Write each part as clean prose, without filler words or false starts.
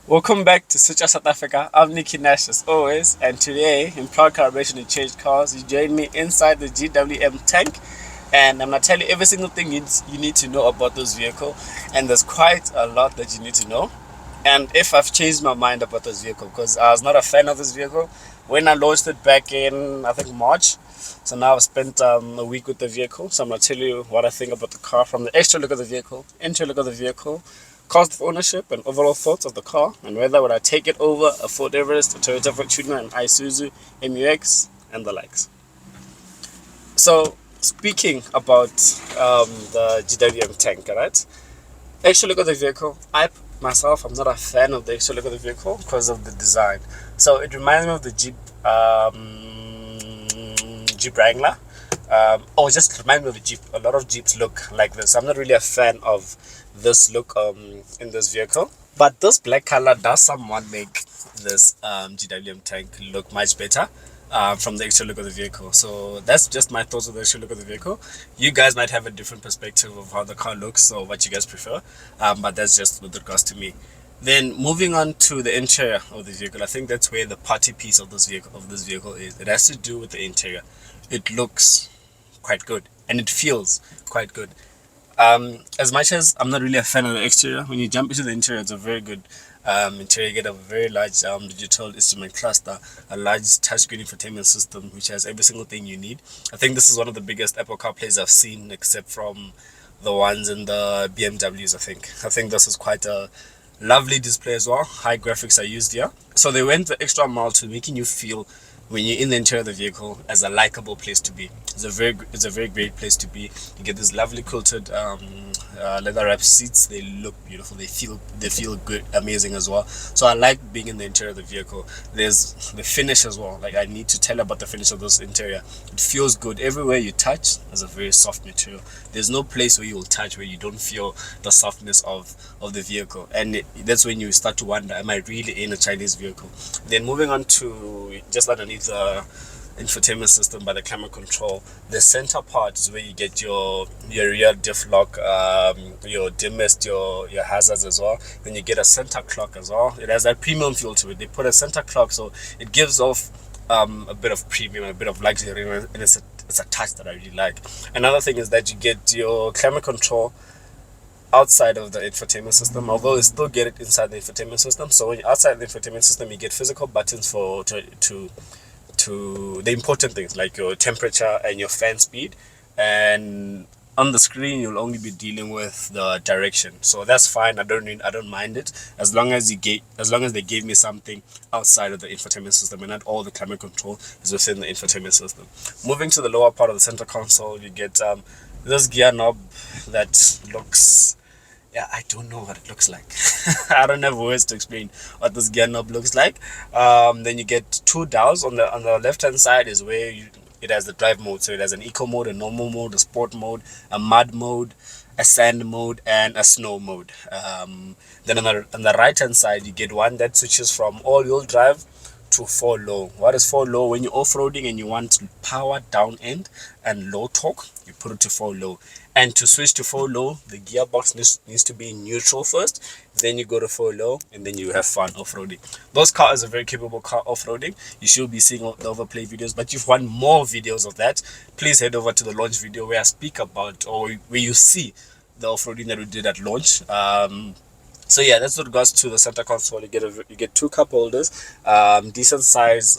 Welcome back to Switch South Africa. I'm Nicky Nash as always, and today, in proud collaboration with Change Cars, you join me inside the GWM Tank, and I'm gonna tell you every single thing you need to know about this vehicle, and there's quite a lot that you need to know. And if I've changed my mind about this vehicle, because I was not a fan of this vehicle when I launched it back in I think March. So now I've spent a week with the vehicle, so I'm gonna tell you what I think about the car from the extra look of the vehicle, interior look of the vehicle, cost of ownership and overall thoughts of the car, and whether would I take it over a Ford Everest, a Toyota Fortuner, an Isuzu MUX, and the likes. So speaking about the GWM Tank, right? Extra look of the vehicle. I'm not a fan of the extra look of the vehicle because of the design. So it reminds me of the Jeep Wrangler. Just remind me of the Jeep. A lot of Jeeps look like this. I'm not really a fan of this look in this vehicle. But this black color does somewhat make this GWM Tank look much better from the exterior look of the vehicle. So that's just my thoughts of the exterior look of the vehicle. You guys might have a different perspective of how the car looks or what you guys prefer, but that's just with regards to me. Then moving on to the interior of the vehicle, I think that's where the party piece of this vehicle is. It has to do with the interior. It looks quite good and it feels quite good. As much as I'm not really a fan of the exterior, when you jump into the interior, it's a very good interior. You get a very large digital instrument cluster, a large touchscreen infotainment system, which has every single thing you need. I think this is one of the biggest Apple CarPlays I've seen, except from the ones in the BMWs. I think this is quite a lovely display as well. High graphics are used here, so they went the extra mile to making you feel when you're in the interior of the vehicle as a likable place to be. It's a very great place to be. You get these lovely quilted leather wrapped seats. They look beautiful. They feel good, amazing as well. So I like being in the interior of the vehicle. There's the finish as well. Like, I need to tell about the finish of this interior. It feels good everywhere you touch. There's a very soft material. There's no place where you will touch where you don't feel the softness of the vehicle, and that's when you start to wonder, am I really in a Chinese vehicle? Then moving on to just underneath the infotainment system by the camera control, the center part is where you get your rear diff lock, your dimmest, your hazards as well. Then you get a center clock as well. It has that premium feel to it. They put a center clock, so it gives off a bit of premium, a bit of luxury, and it's a touch that I really like. Another thing is that you get your camera control outside of the infotainment system, although you still get it inside the infotainment system. So when you're outside the infotainment system, you get physical buttons for to the important things like your temperature and your fan speed, and on the screen you'll only be dealing with the direction. So that's fine. I don't mind it, as long as they gave me something outside of the infotainment system and not all the climate control is within the infotainment system. Moving to the lower part of the center console, you get this gear knob that looks, yeah, I don't know what it looks like. I don't have words to explain what this gear knob looks like. Then you get two dials on the left hand side is where it has the drive mode. So it has an eco mode, a normal mode, a sport mode, a mud mode, a sand mode, and a snow mode. Then on the right hand side you get one that switches from all-wheel drive to 4 low. What is 4 low? When you're off-roading and you want power down end and low torque, you put it to 4 low. And to switch to 4 low, the gearbox needs to be in neutral first, then you go to 4 low, and then you have fun off-roading. This car is a very capable car off-roading. You should be seeing the overplay videos, but if you want more videos of that, please head over to the launch video where I speak about, or where you see the off-roading that we did at launch. So yeah, that's with regards to the center console. You get two cup holders, decent size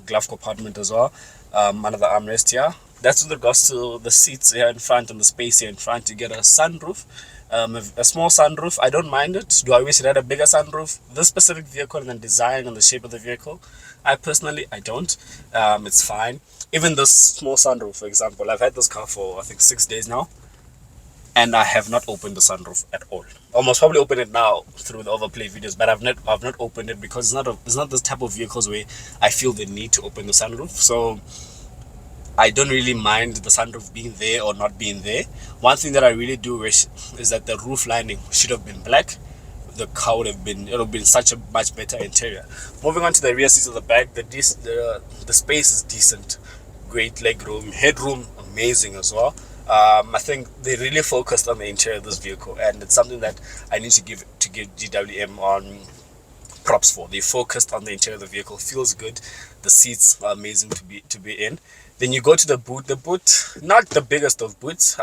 glove compartment as well, another armrest here. That's with regards to the seats here in front and the space here in front. You get a sunroof, a small sunroof. I don't mind it. Do I wish it had a bigger sunroof? This specific vehicle and the design and the shape of the vehicle, I don't. It's fine. Even this small sunroof, for example, I've had this car for I think 6 days now, and I have not opened the sunroof at all. Almost probably open it now through the overplay videos, but I've not opened it because it's not this type of vehicles where I feel the need to open the sunroof. So I don't really mind the sunroof being there or not being there. One thing that I really do wish is that the roof lining should have been black. The car would have been such a much better interior. Moving on to the rear seats of the back, the space is decent, great leg room, headroom amazing as well. I think they really focused on the interior of this vehicle, and it's something that I need to give GWM on props for. They focused on the interior of the vehicle. Feels good. The seats are amazing to be in. Then you go to the boot. The boot, not the biggest of boots.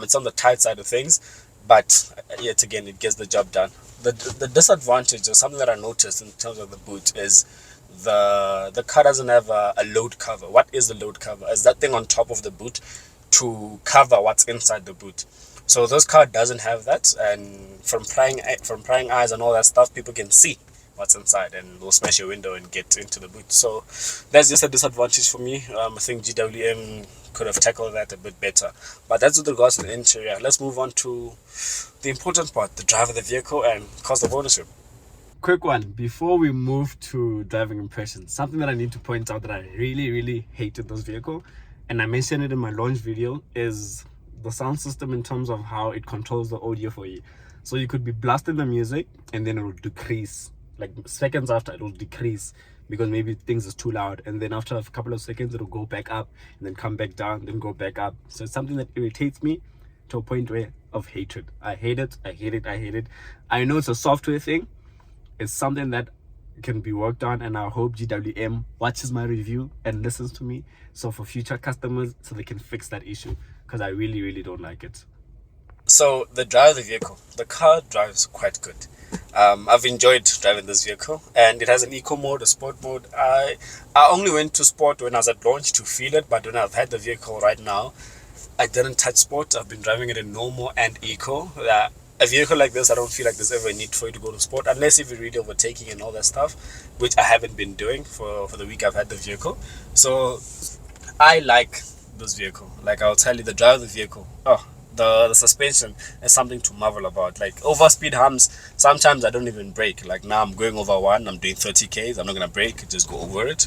It's on the tight side of things, but yet again, it gets the job done. The disadvantage, or something that I noticed in terms of the boot, is the car doesn't have a load cover. What is the load cover? Is that thing on top of the boot to cover what's inside the boot. So this car doesn't have that, and from prying eyes and all that stuff, people can see what's inside and will smash your window and get into the boot. So that's just a disadvantage for me. I think GWM could have tackled that a bit better. But that's with regards to the interior. Let's move on to the important part, the drive of the vehicle and cost of ownership. Quick one before we move to driving impressions. Something that I need to point out that I really hated this vehicle, and I mentioned it in my launch video, is the sound system in terms of how it controls the audio for you. So you could be blasting the music and then it will decrease. Like seconds after, it will decrease because maybe things is too loud, and then after a couple of seconds it'll go back up and then come back down, then go back up. So it's something that irritates me to a point where of hatred. I hate it. I know it's a software thing. It's something that can be worked on, and I hope GWM watches my review and listens to me, so for future customers, so they can fix that issue, because I really don't like it. So the drive of the vehicle, the car drives quite good. I've enjoyed driving this vehicle, and it has an eco mode, a sport mode. I only went to sport when I was at launch to feel it, but when I've had the vehicle right now, I didn't touch sport. I've been driving it in normal and eco. A vehicle like this, I don't feel like there's ever a need for you to go to sport, unless if you're really overtaking and all that stuff, which I haven't been doing for the week I've had the vehicle. So I like this vehicle. Like, I'll tell you, the drive of the vehicle, the suspension is something to marvel about. Like, over speed humps, sometimes I don't even brake. Like now I'm going over one, I'm doing 30 Ks, I'm not gonna brake, just go over it.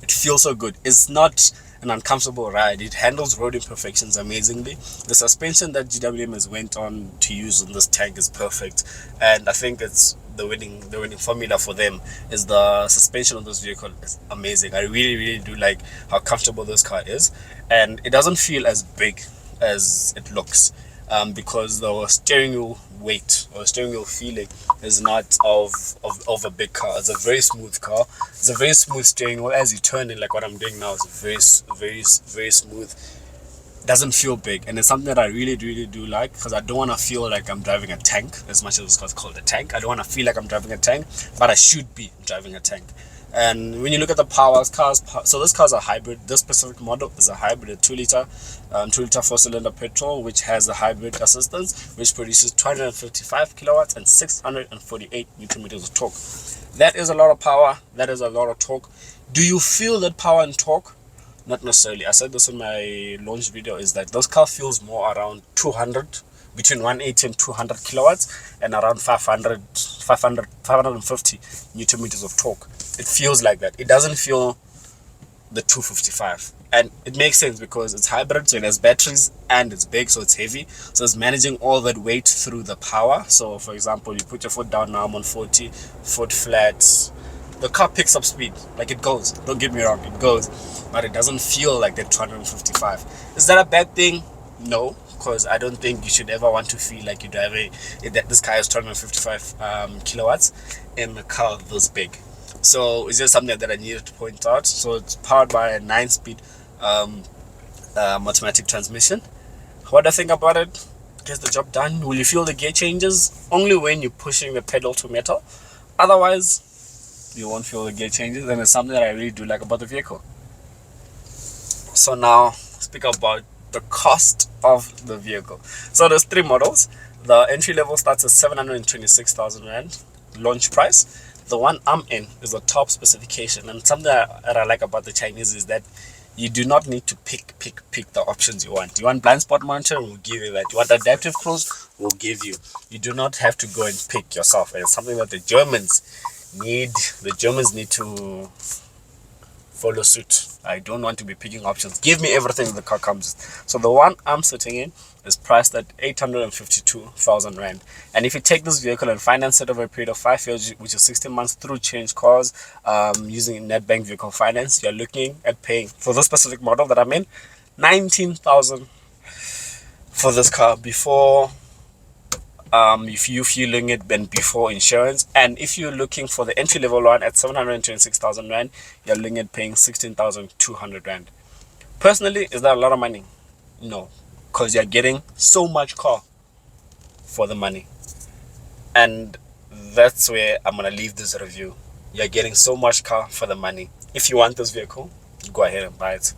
It feels so good. It's not an uncomfortable ride. It handles road imperfections amazingly. The suspension that GWM has went on to use on this tank is perfect, and I think it's the winning formula for them is the suspension of this vehicle is amazing. I really do like how comfortable this car is, and it doesn't feel as big as it looks, because the steering wheel weight or steering wheel feeling is not of a big car. It's a very smooth car. It's a very smooth steering wheel. As you turn in, like what I'm doing now, it's very smooth. It doesn't feel big, and it's something that I really do like, because I don't want to feel like I'm driving a tank. As much as this car's called a tank, I don't want to feel like I'm driving a tank, but I should be driving a tank. And when you look at the power, so this car's a hybrid. This specific model is a hybrid, a 2-liter 4-cylinder petrol, which has a hybrid assistance, which produces 255 kilowatts and 648 newton meters of torque. That is a lot of power. That is a lot of torque. Do you feel that power and torque? Not necessarily. I said this in my launch video, is that this car feels more around 200, between 180 and 200 kilowatts, and around 550 newton meters of torque. It feels like that. It doesn't feel the 255, and it makes sense because it's hybrid, so it has batteries and it's big, so it's heavy, so it's managing all that weight through the power. So for example, you put your foot down, now I'm on 40, foot flat, the car picks up speed. Like, it goes, don't get me wrong, it goes, but it doesn't feel like that 255. Is that a bad thing? No, because I don't think you should ever want to feel like you're driving that this car has 255 kilowatts in a car this big. So it's just something that I needed to point out. So it's powered by a 9-speed automatic transmission. What I think about it, gets the job done. Will you feel the gear changes? Only when you're pushing the pedal to metal. Otherwise, you won't feel the gear changes, and it's something that I really do like about the vehicle. So now, speak about the cost of the vehicle. So there's 3 models. The entry level starts at 726,000 Rand launch price. The one I'm in is the top specification, and something that I like about the Chinese is that you do not need to pick the options you want. You want blind spot monitor, we'll give you that. You want adaptive cruise, we'll give you. You do not have to go and pick yourself, and it's something that the Germans need. The Germans need to follow suit. I don't want to be picking options. Give me everything the car comes with. So the one I'm sitting in is priced at 852,000 Rand. And if you take this vehicle and finance it over a period of 5 years, which is 16 months through change cars, using net bank vehicle finance, you're looking at paying, for this specific model that I'm in, 19,000 for this car before if you're feeling it, then before insurance. And if you're looking for the entry level one at 726,000 rand, you're looking at paying 16,200 rand. Personally, is that a lot of money? No, because you're getting so much car for the money. And that's where I'm gonna leave this review. You're getting so much car for the money. If you want this vehicle, go ahead and buy it.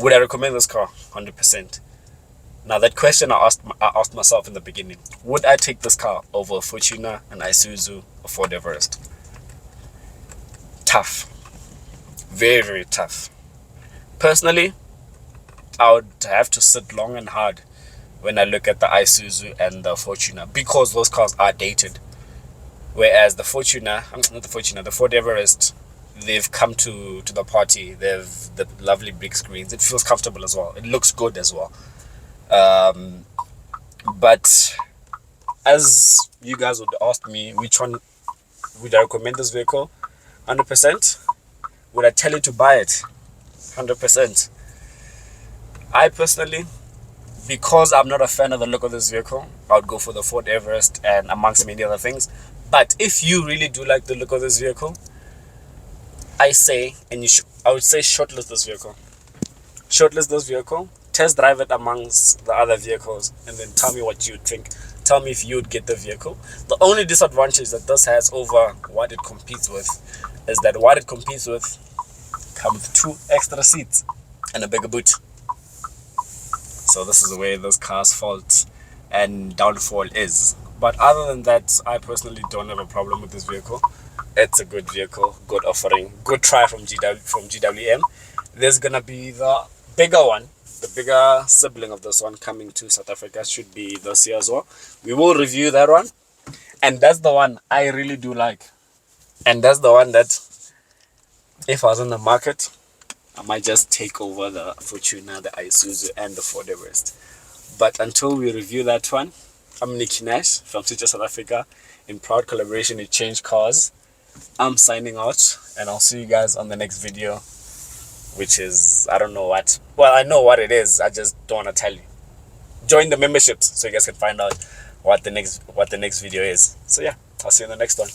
Would I recommend this car? 100%. Now, that question I asked myself in the beginning: would I take this car over a Fortuner, an Isuzu, a Ford Everest? Tough. Very, very tough. Personally, I would have to sit long and hard when I look at the Isuzu and the Fortuner, because those cars are dated. Whereas the the Ford Everest, they've come to the party. They've the lovely big screens. It feels comfortable as well. It looks good as well. But as you guys would ask me, which one would I recommend this vehicle? 100%. Would I tell you to buy it? 100%. I personally, because I'm not a fan of the look of this vehicle, I would go for the Ford Everest and amongst many other things. But if you really do like the look of this vehicle, I would say shortlist this vehicle. Shortlist this vehicle, test drive it amongst the other vehicles, and then tell me what you think. Tell me if you would get the vehicle. The only disadvantage that this has over what it competes with is that what it competes with comes with 2 extra seats and a bigger boot. So this is where this car's fault and downfall is. But other than that, I personally don't have a problem with this vehicle. It's a good vehicle, good offering, good try from GWM. There's gonna be the bigger one, the bigger sibling of this one coming to South Africa, should be this year as well. We will review that one, and that's the one I really do like. And that's the one that, if I was in the market, I might just take over the Fortuner, the Isuzu, and the Ford Everest. But until we review that one, I'm Nicky Nash from Future South Africa, in proud collaboration with Change Cars. I'm signing out, and I'll see you guys on the next video, which is, I don't know what. Well, I know what it is, I just don't want to tell you. Join the memberships so you guys can find out what the next video is. So yeah, I'll see you in the next one.